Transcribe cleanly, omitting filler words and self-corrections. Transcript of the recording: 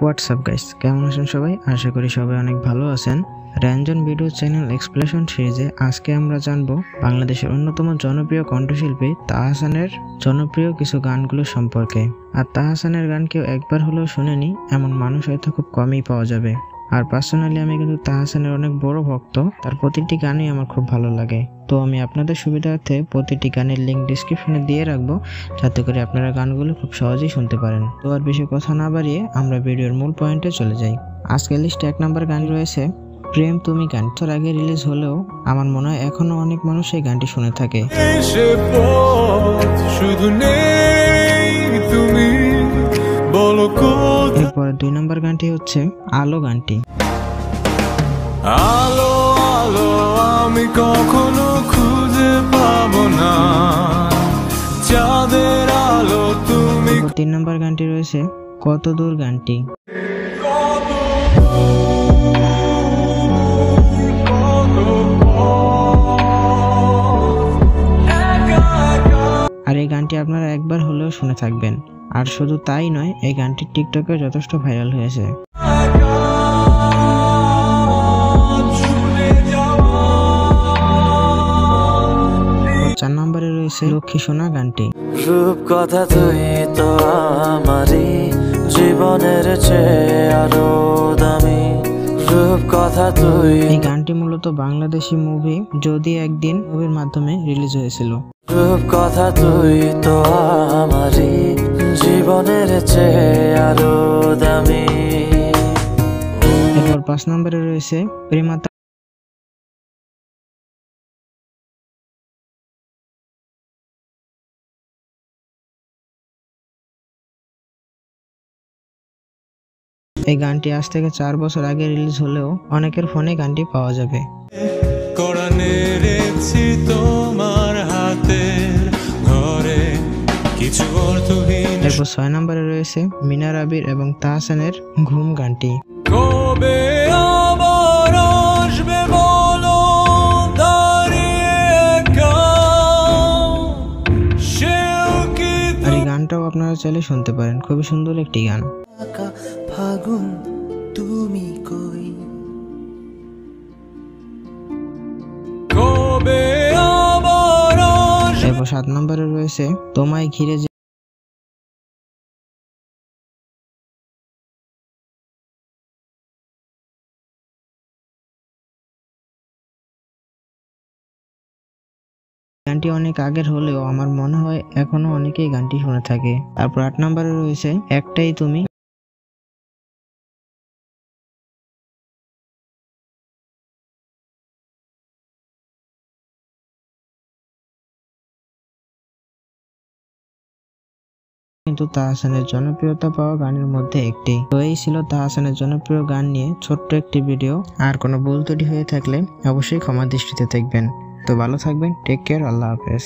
WhatsApp guys, কেমন আছেন সবাই? আশা করি সবাই অনেক ভালো আছেন। রঞ্জন ভিডিও চ্যানেল এক্সপ্লেনেশন সিরিজে আজকে আমরা জানবো বাংলাদেশের অন্যতম জনপ্রিয় কণ্ঠশিল্পী তাহসানের জনপ্রিয় কিছু গানগুলো সম্পর্কে। আর তাহসানের গান কেউ একবার হলেও শুনেনি এমন মানুষ হয়তো খুব কমই পাওয়া যাবে। আর পার্সোনালি আমি কিন্তু তাহসানের অনেক বড় ভক্ত, তার প্রতিটি গানই আমার খুব ভালো লাগে। তো আমি আপনাদের সুবিধার্থে প্রতিটি গানের লিঙ্ক ডিসক্রিপশনে দিয়ে রাখবো, যাতে করে আপনারা গানগুলো খুব সহজেই শুনতে পারেন। তো আর বেশি কথা না বাড়িয়ে আমরা ভিডিওর মূল পয়েন্টে চলে যাই। আজকের লিস্টে 1 নম্বর গান রয়েছে প্রেম তুমি গান। তোর আগে রিলিজ হলেও আমার মনে হয় এখনো অনেক মানুষ এই গানটি শুনে থাকে। এরপরে 2 নম্বর গানটি হচ্ছে আলো গানটি। আলো আলো আমি কখনো খুঁজে পাবো না, চাঁদের আলো তুমি। 3 নম্বর গানটি রয়েছে কত দূর গানটি। আর এই গানটি আপনারা একবার হলেও শুনে থাকবেন। আর শুধু তাই নয়, এই গানটি টিকটকে যথেষ্ট ভাইরাল হয়েছে। 4 নম্বরে রয়েছে লক্ষ্মী সোনা গানটি। রূপ কথা তুই তো আমারই জীবনের চেয়ে আরো দামি, রূপ কথা তুই। এই গানটি মূলত বাংলাদেশি মুভি যদি একদিন মুভির মাধ্যমে রিলিজ হয়েছিল। রূপ কথা তুই তো আমারই জীবনের চেয়ে আরো দামি। এরপর 5 নম্বরে রয়েছে প্রেমাতা। এই গানটি আজ থেকে 4 বছর আগে রিলিজ হলেও অনেকের ফোনে গানটি পাওয়া যাবে। তোমার হাতের ঘরে কিছু অর্থহীন। এরপর 6 নম্বরে রয়েছে মিনার আবির এবং তাহসানের ঘুম গানটি। কবে আবার আসবে বলো দাঁড়িয়ে একা, সেও কি। আর এই গানটাও আপনারা চাইলে শুনতে পারেন, খুবই সুন্দর একটি গান। ফাগুন তুমি কই, কবে আবার আসবে। এরপর 7 নম্বরে রয়েছে তোমায় ঘিরে। গানটি অনেক আগের হলেও আমার মনে হয় এখনো অনেকেই গানটি শুনে থাকে। তারপর 8 নম্বরে রয়েছে একটাই তুমি। কিন্তু তাহসানের জনপ্রিয়তা পাওয়া গানের মধ্যে একটি। তো এই ছিল তাহসানের জনপ্রিয় গান নিয়ে ছোট্ট একটি ভিডিও। আর কোনো ভুল ত্রুটি হয়ে থাকলে অবশ্যই ক্ষমা দৃষ্টিতে দেখবেন। তো ভালো থাকবেন, টেক কেয়ার, আল্লাহ হাফেজ।